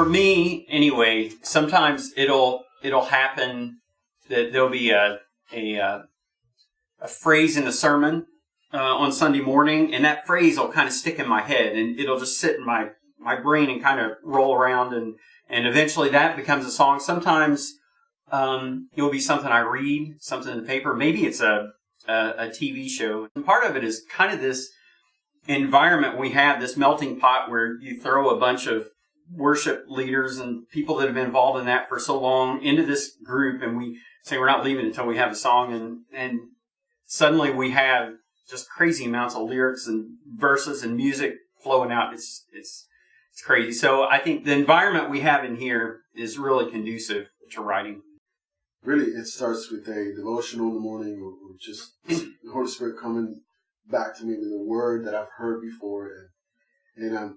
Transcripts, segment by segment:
for me, anyway, sometimes it'll happen that there'll be a phrase in the sermon on Sunday morning, and that phrase will kind of stick in my head, and it'll just sit in my brain and kind of roll around, and eventually that becomes a song. Sometimes it will be something I read, something in the paper. Maybe it's a TV show. And part of it is kind of this environment we have, this melting pot where you throw a bunch of worship leaders and people that have been involved in that for so long into this group, and we say we're not leaving until we have a song, and suddenly we have just crazy amounts of lyrics and verses and music flowing out. It's crazy. So I think the environment we have in here is really conducive to writing. Really, it starts with a devotional in the morning, or just the Holy Spirit coming back to me with a word that I've heard before. And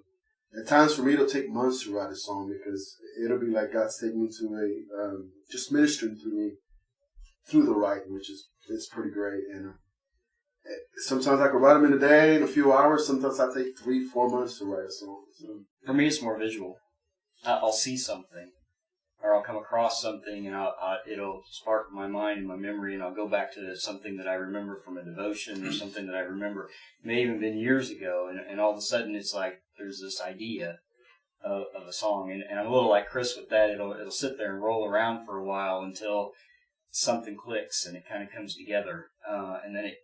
at times for me, it'll take months to write a song, because it'll be like God's taking me to just ministering through me, through the writing, it's pretty great. And sometimes I can write them in a day, in a few hours. Sometimes I take 3-4 months to write a song. So. For me, it's more visual. I'll see something, or I'll come across something, and it'll spark my mind and my memory, and I'll go back to something that I remember from a devotion, or something that I remember may even been years ago, and all of a sudden it's like there's this idea of a song, and I'm a little like Chris with that. It'll sit there and roll around for a while until something clicks and it kind of comes together, and then it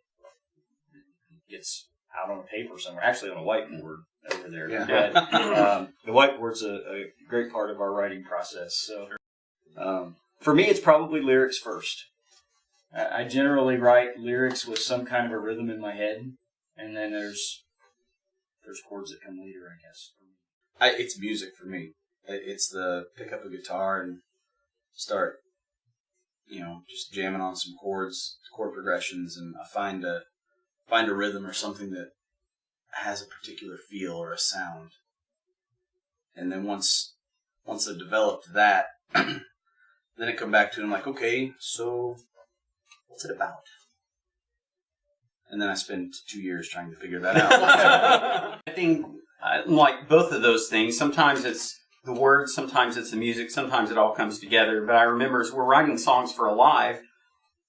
gets out on a paper somewhere, actually on a whiteboard over there. Yeah. But, the whiteboard's a great part of our writing process. So for me, it's probably lyrics first. I generally write lyrics with some kind of a rhythm in my head, and then there's chords that come later, I guess. It's music for me. It's the pick up a guitar and start, just jamming on some chords, chord progressions, and I find a rhythm or something that has a particular feel or a sound. And then once I've developed that, then I come back to it and I'm like, okay, so what's it about? And then I spend 2 years trying to figure that out. I think, like both of those things, sometimes it's the words, sometimes it's the music, sometimes it all comes together. But I remember as we're writing songs for Alive,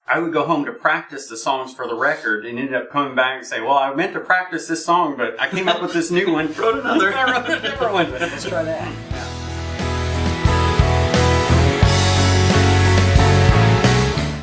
I would go home to practice the songs for the record and ended up coming back and say, well, I meant to practice this song, but I came up with this new one. Wrote another. I wrote a different one. Let's try that.